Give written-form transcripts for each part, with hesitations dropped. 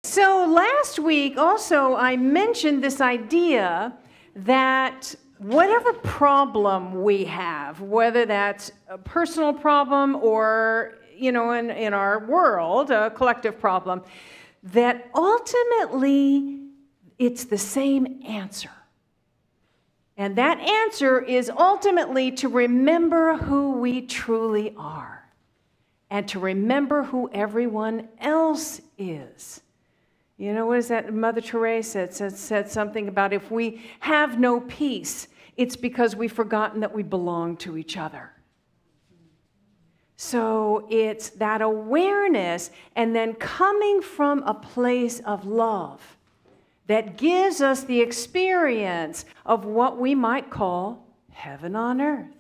So last week also I mentioned this idea that whatever problem we have, whether that's a personal problem or, in our world, a collective problem, that ultimately it's the same answer. And that answer is ultimately to remember who we truly are and to remember who everyone else is. What is that? Mother Teresa said something about if we have no peace, it's because we've forgotten that we belong to each other. So it's that awareness and then coming from a place of love that gives us the experience of what we might call heaven on earth.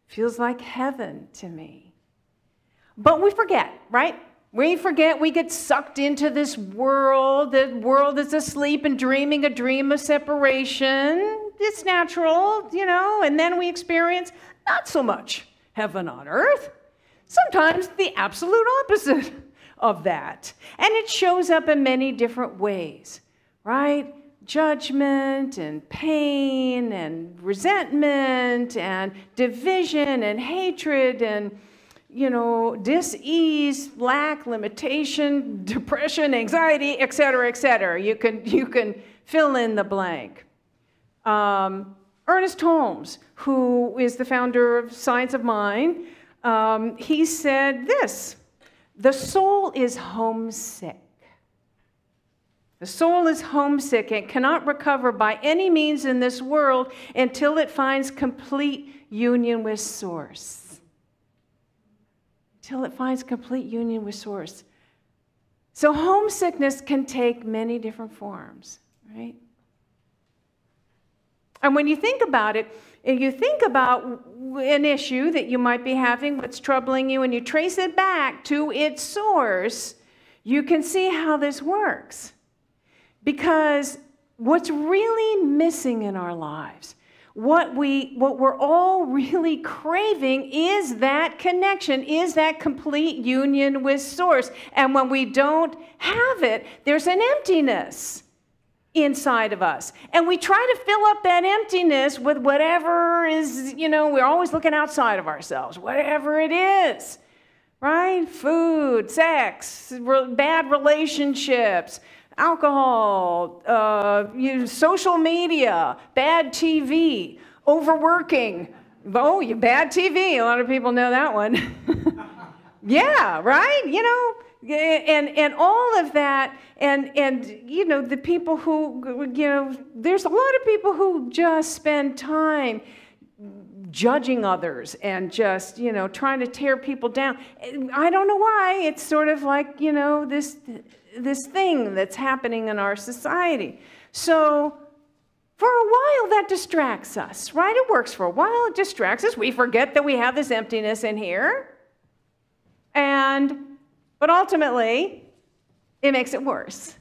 Feels like heaven to me. But we forget, right? We forget, we get sucked into this world. The world is asleep and dreaming a dream of separation. It's natural, and then we experience not so much heaven on earth. Sometimes the absolute opposite of that. And it shows up in many different ways, right? Judgment and pain and resentment and division and hatred and dis-ease, lack, limitation, depression, anxiety, etc., etc. You can fill in the blank. Ernest Holmes, who is the founder of Science of Mind, he said this: the soul is homesick. The soul is homesick and cannot recover by any means in this world until it finds complete union with Source. Till it finds complete union with Source. So homesickness can take many different forms, right? And when you think about it, and you think about an issue that you might be having, what's troubling you, and you trace it back to its source, you can see how this works. Because what's really missing in our lives, what we're all really craving is that connection, is that complete union with Source. And when we don't have it, there's an emptiness inside of us. And we try to fill up that emptiness with whatever is, we're always looking outside of ourselves, whatever it is, right? Food, sex, bad relationships, alcohol, social media, bad TV, overworking. Oh, bad TV. A lot of people know that one. Yeah, right? And all of that. And the people who, there's a lot of people who just spend time judging others and just, trying to tear people down. I don't know why. It's sort of like, this thing that's happening in our society. So for a while that distracts us, right? It works for a while, it distracts us. We forget that we have this emptiness in here. But ultimately, it makes it worse.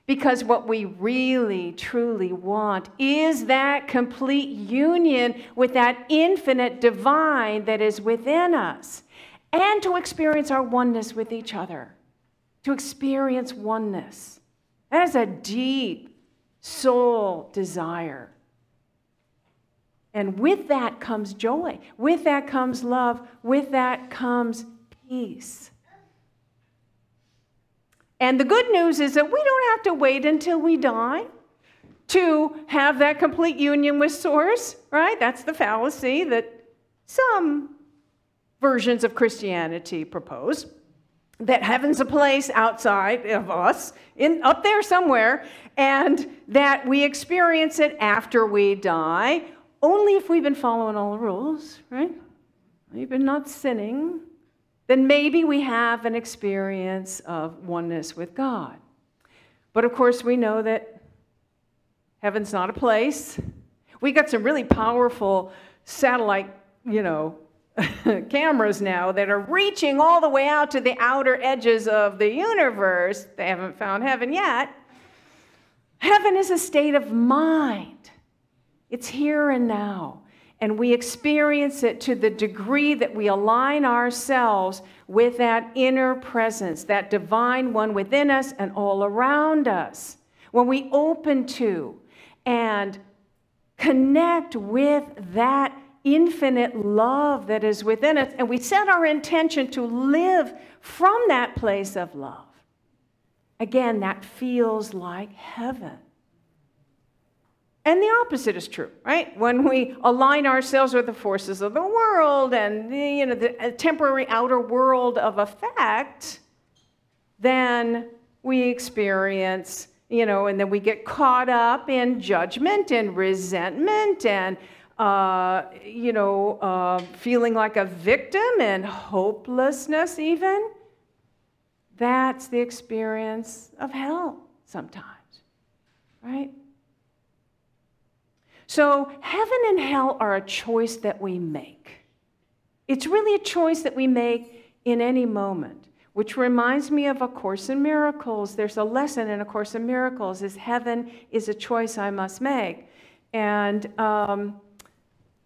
Because what we really, truly want is that complete union with that infinite divine that is within us. And to experience our oneness with each other. To experience oneness. That is a deep soul desire. And with that comes joy. With that comes love. With that comes peace. And the good news is that we don't have to wait until we die to have that complete union with Source, right? That's the fallacy that some versions of Christianity propose. That heaven's a place outside of us, up there somewhere, and that we experience it after we die, only if we've been following all the rules, right? We've been not sinning. Then maybe we have an experience of oneness with God. But of course, we know that heaven's not a place. We got some really powerful satellite, cameras now that are reaching all the way out to the outer edges of the universe. They haven't found heaven yet. Heaven is a state of mind. It's here and now. And we experience it to the degree that we align ourselves with that inner presence, that divine one within us and all around us. When we open to and connect with that infinite love that is within us, and we set our intention to live from that place of love, again, that feels like heaven. And the opposite is true, right? When we align ourselves with the forces of the world and the temporary outer world of effect, then we experience, and then we get caught up in judgment and resentment and, feeling like a victim and hopelessness even. That's the experience of hell sometimes, right? So heaven and hell are a choice that we make. It's really a choice that we make in any moment, which reminds me of A Course in Miracles. There's a lesson in A Course in Miracles, is heaven is a choice I must make. And I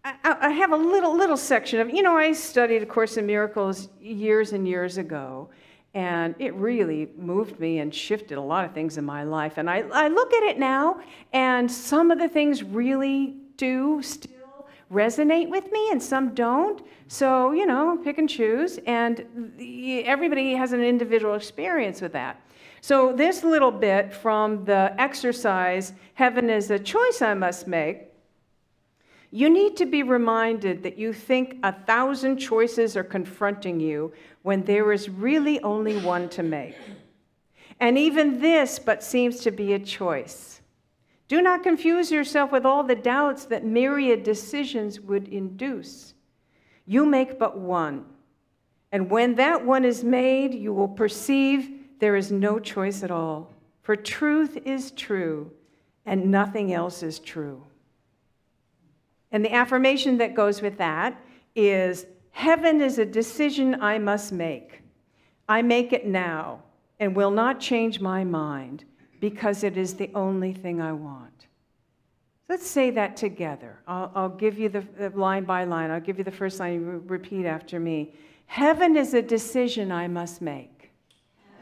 have a little section of, I studied A Course in Miracles years and years ago, and it really moved me and shifted a lot of things in my life. And I look at it now, and some of the things really do still resonate with me, and some don't. So, pick and choose. And everybody has an individual experience with that. So this little bit from the exercise, Heaven is a Choice I Must Make, you need to be reminded that you think 1,000 choices are confronting you when there is really only one to make. And even this but seems to be a choice. Do not confuse yourself with all the doubts that myriad decisions would induce. You make but one. And when that one is made, you will perceive there is no choice at all. For truth is true, and nothing else is true. And the affirmation that goes with that is, heaven is a decision I must make. I make it now and will not change my mind because it is the only thing I want. Let's say that together. I'll give you the line by line. I'll give you the first line. You repeat after me. Heaven is a decision I must make.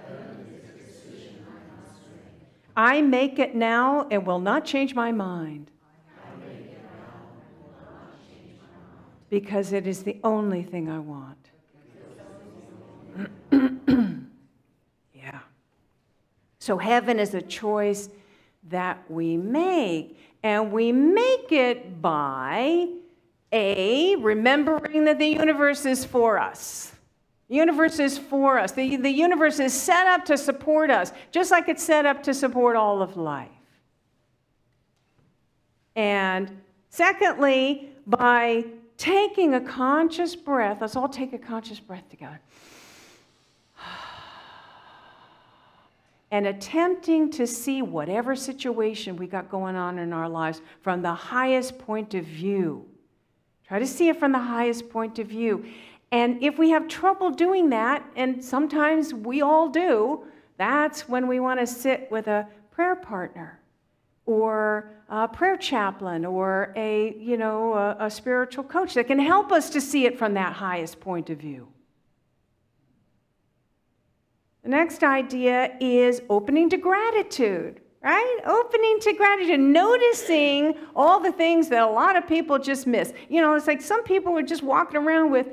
Heaven is a decision I must make. I make it now and will not change my mind. Because it is the only thing I want. Yeah. So heaven is a choice that we make. And we make it by, remembering that the universe is for us. The universe is for us. The universe is set up to support us, just like it's set up to support all of life. And secondly, by taking a conscious breath, let's all take a conscious breath together, and attempting to see whatever situation we got going on in our lives from the highest point of view. Try to see it from the highest point of view. And if we have trouble doing that, and sometimes we all do, that's when we want to sit with a prayer partner, or a prayer chaplain, or a spiritual coach that can help us to see it from that highest point of view. The next idea is opening to gratitude, right? Opening to gratitude, noticing all the things that a lot of people just miss. It's like some people are just walking around with,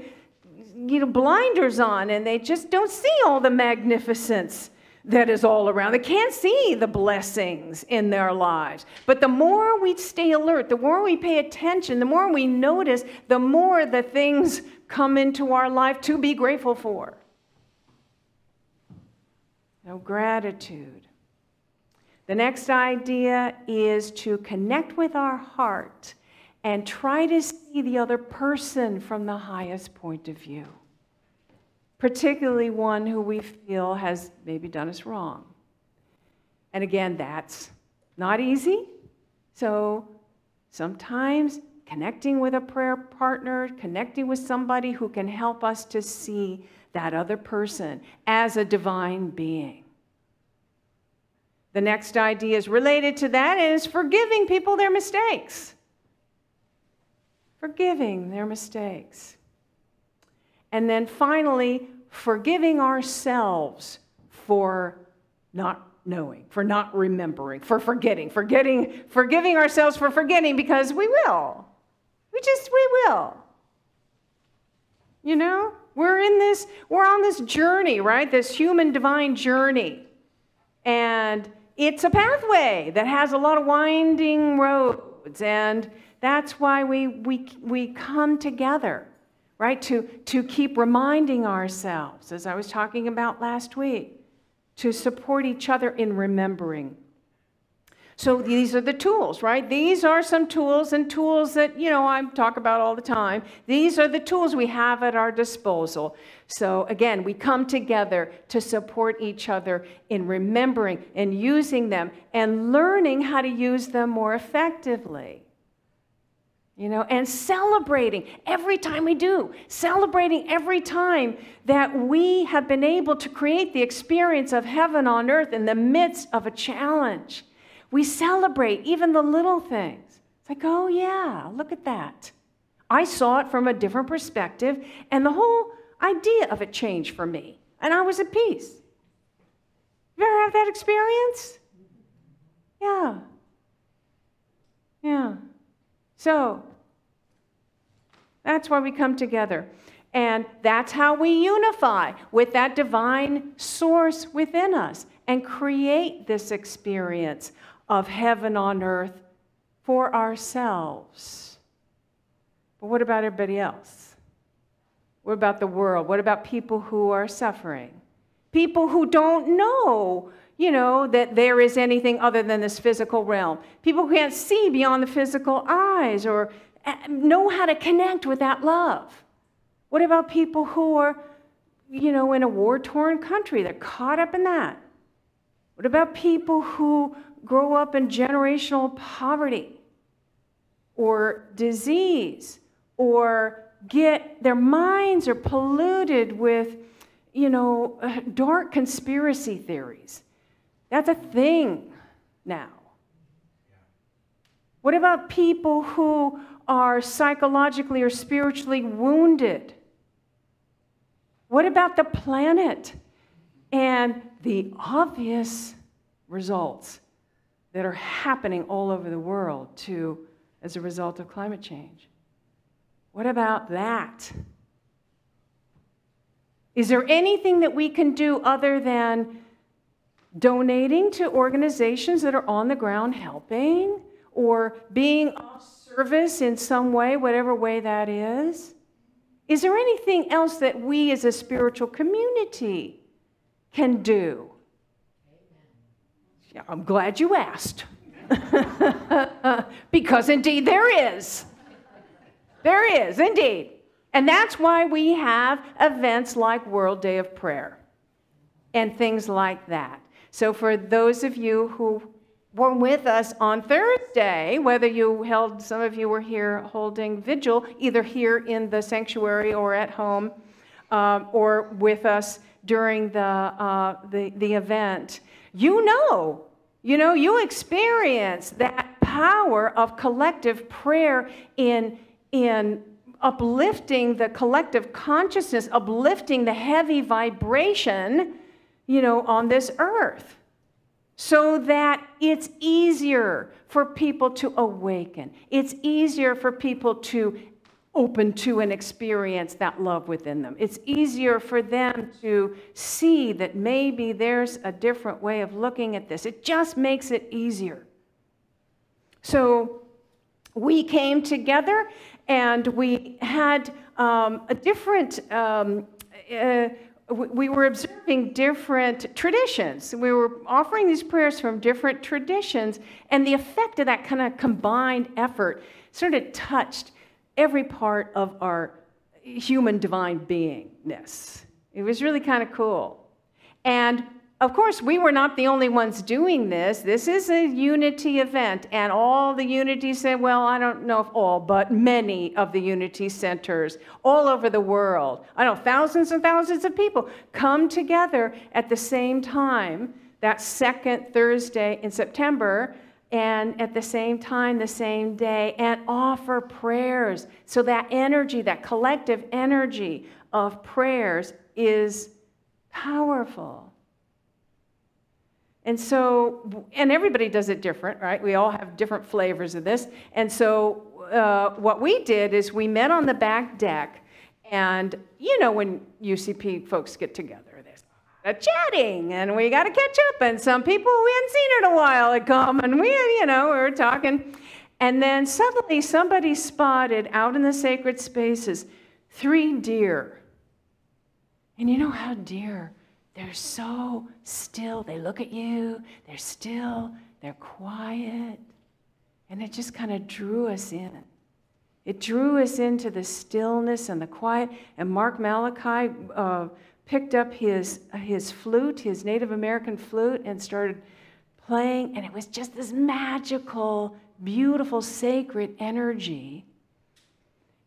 blinders on, and they just don't see all the magnificence that is all around. They can't see the blessings in their lives. But the more we stay alert, the more we pay attention, the more we notice, the more the things come into our life to be grateful for. Gratitude. The next idea is to connect with our heart and try to see the other person from the highest point of view, particularly one who we feel has maybe done us wrong. And again, that's not easy. So sometimes connecting with a prayer partner, connecting with somebody who can help us to see that other person as a divine being. The next idea is related to that, and is forgiving people their mistakes. forgiving their mistakes. And then finally, forgiving ourselves for not knowing, for not remembering, for forgetting, forgiving ourselves for forgetting, because we will. We will. You know, we're on this journey, right? This human divine journey. And it's a pathway that has a lot of winding roads, and that's why we come together, right? To keep reminding ourselves, as I was talking about last week, to support each other in remembering. So these are the tools, right? These are some tools, and tools that, you know, I talk about all the time. These are the tools we have at our disposal. So again, we come together to support each other in remembering and using them and learning how to use them more effectively. You know, and celebrating every time we do. Celebrating every time that we have been able to create the experience of heaven on earth in the midst of a challenge. We celebrate even the little things. It's like, oh yeah, look at that. I saw it from a different perspective, and the whole idea of it changed for me, and I was at peace. You ever have that experience? Yeah. Yeah. So, that's why we come together. And that's how we unify with that divine source within us and create this experience of heaven on earth for ourselves. But what about everybody else? What about the world? What about people who are suffering? People who don't know, you know, that there is anything other than this physical realm. People who can't see beyond the physical eyes or know how to connect with that love. What about people who are, you know, in a war-torn country? They're caught up in that. What about people who grow up in generational poverty or disease, or their minds are polluted with, you know, dark conspiracy theories? That's a thing now. What about people who are psychologically or spiritually wounded? What about the planet and the obvious results that are happening all over the world as a result of climate change? What about that? Is there anything that we can do other than donating to organizations that are on the ground helping, or being of service in some way, whatever way that is? Is there anything else that we as a spiritual community can do? Yeah, I'm glad you asked. Because indeed there is. There is, indeed. And that's why we have events like World Day of Prayer and things like that. So for those of you who were with us on Thursday, whether some of you were here holding vigil, either here in the sanctuary or at home, or with us during the event, you experience that power of collective prayer in uplifting the collective consciousness, uplifting the heavy vibration, on this earth, so that it's easier for people to awaken. It's easier for people to open to and experience that love within them. It's easier for them to see that maybe there's a different way of looking at this. It just makes it easier. So we came together and we had a different, we were observing different traditions. We were offering these prayers from different traditions, and the effect of that kind of combined effort sort of touched every part of our human divine beingness. It was really kind of cool. And of course, we were not the only ones doing this. This is a unity event, and all the unity said, well, I don't know if all, but many of the unity centers all over the world, I know thousands and thousands of people come together at the same time that second Thursday in September and at the same time, the same day, and offer prayers. So that energy, that collective energy of prayers is powerful. And so, and everybody does it different, right? We all have different flavors of this. And so what we did is we met on the back deck, and you know when UCP folks get together, there's a chatting, and we got to catch up, and some people we hadn't seen in a while had come, and we were talking. And then suddenly somebody spotted out in the sacred spaces 3 deer. And you know how deer, they're so still. They look at you, they're still, they're quiet. And it just kind of drew us in. It drew us into the stillness and the quiet. And Mark Malachi picked up his flute, his Native American flute, and started playing. And it was just this magical, beautiful, sacred energy.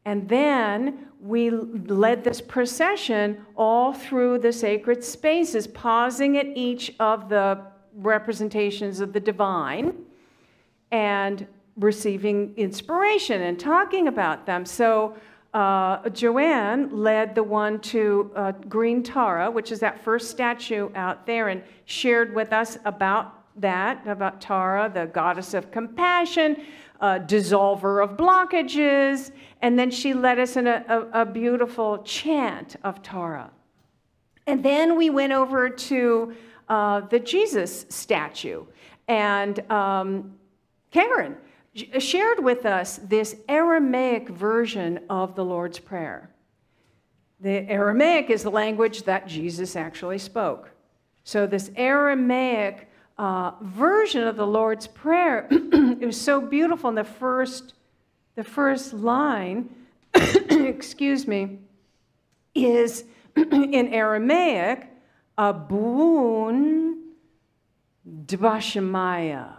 And then we led this procession all through the sacred spaces, pausing at each of the representations of the divine and receiving inspiration and talking about them. So Joanne led the one to Green Tara, which is that first statue out there, and shared with us about that, about Tara, the goddess of compassion, dissolver of blockages, and then she led us in a beautiful chant of Tara. And then we went over to the Jesus statue, and Karen shared with us this Aramaic version of the Lord's Prayer. The Aramaic is the language that Jesus actually spoke. So this Aramaic version of the Lord's Prayer, it was so beautiful. And the first line, excuse me, is in Aramaic, Abun Debashemaya.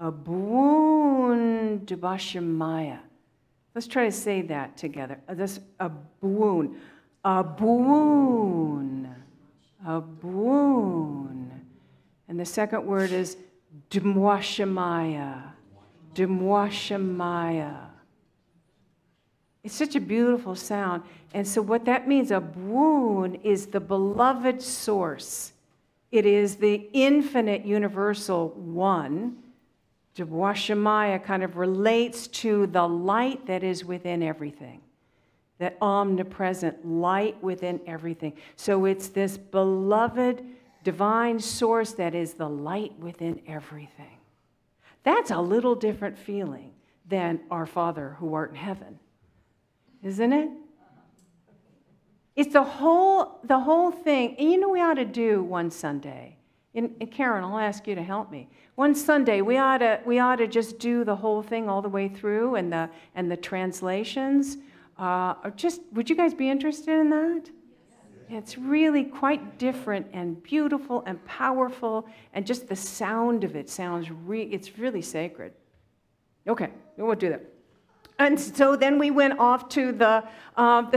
Abun Debashemaya. Let's try to say that together. This Abun. Abun. Abun. And the second word is Demwashemaya. Demwashemaya. It's such a beautiful sound. And so what that means, Abun, is the beloved source. It is the infinite universal one. Demwashemaya kind of relates to the light that is within everything. That omnipresent light within everything. So it's this beloved divine source that is the light within everything. That's a little different feeling than our Father who art in heaven, isn't it? It's the whole thing. And you know we ought to do one Sunday. And Karen, I'll ask you to help me. One Sunday we ought to just do the whole thing all the way through and the translations. Would you guys be interested in that? It's really quite different and beautiful and powerful, and just the sound of it sounds it's really sacred. Okay, we'll do that. And so then we went off to the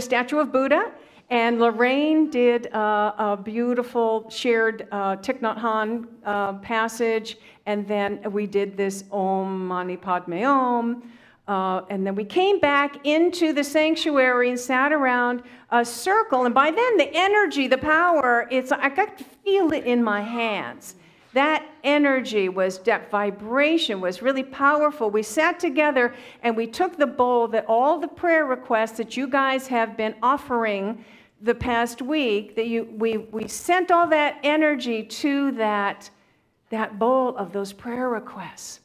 statue of Buddha, and Lorraine did a beautiful shared Thich Nhat Hanh passage, and then we did this Om Mani Padme Om. And then we came back into the sanctuary and sat around a circle. And by then, the energy, the power, I got to feel it in my hands. That energy that vibration was really powerful. We sat together and we took the bowl that all the prayer requests that you guys have been offering the past week, we sent all that energy to that bowl of those prayer requests.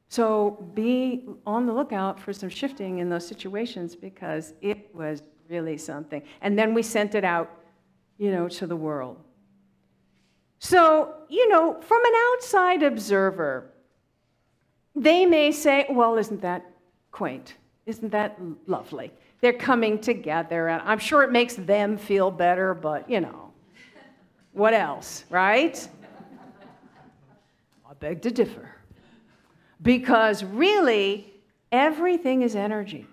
So be on the lookout for some shifting in those situations, because it was really something. And then we sent it out, to the world. So, from an outside observer, they may say, well, isn't that quaint? Isn't that lovely? They're coming together, and I'm sure it makes them feel better, but, what else, right? I beg to differ. Because really, everything is energy.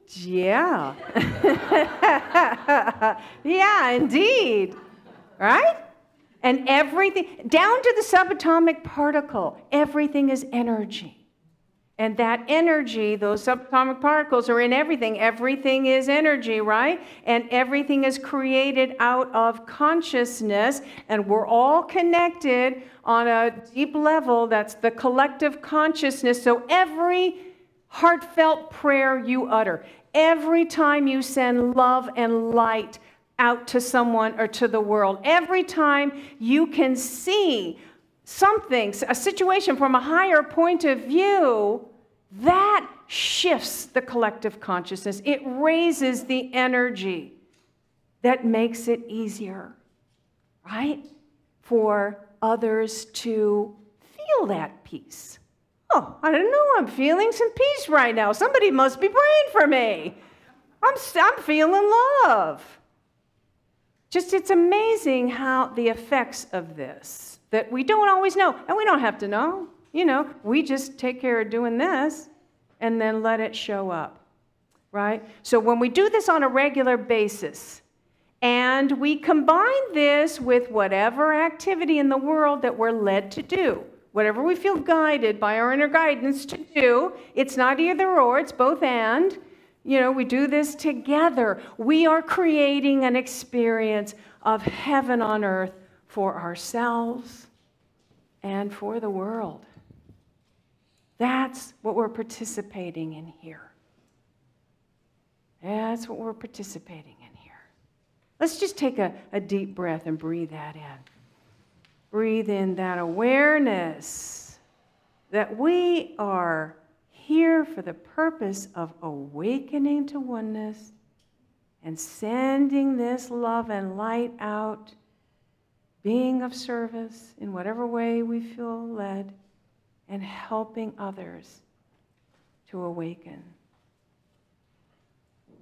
Yeah. Yeah, indeed. Right? And everything, down to the subatomic particle, everything is energy. And that energy, those subatomic particles are in everything. Everything is energy, right? And everything is created out of consciousness. And we're all connected on a deep level. That's the collective consciousness. So every heartfelt prayer you utter, every time you send love and light out to someone or to the world, every time you can see something, a situation from a higher point of view, that shifts the collective consciousness. It raises the energy that makes it easier, right, for others to feel that peace. Oh, I don't know, I'm feeling some peace right now. Somebody must be praying for me. I'm feeling love. Just, it's amazing how the effects of this, that we don't always know, and we don't have to know. You know, we just take care of doing this and then let it show up, right? So when we do this on a regular basis, and we combine this with whatever activity in the world that we're led to do, whatever we feel guided by our inner guidance to do, it's not either or, it's both and. You know, we do this together. We are creating an experience of heaven on earth for ourselves and for the world. That's what we're participating in here. That's what we're participating in here. Let's just take a deep breath and breathe that in. Breathe in that awareness that we are here for the purpose of awakening to oneness and sending this love and light out, being of service in whatever way we feel led, and helping others to awaken.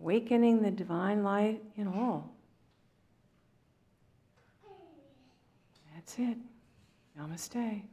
Awakening the divine light in all. That's it. Namaste.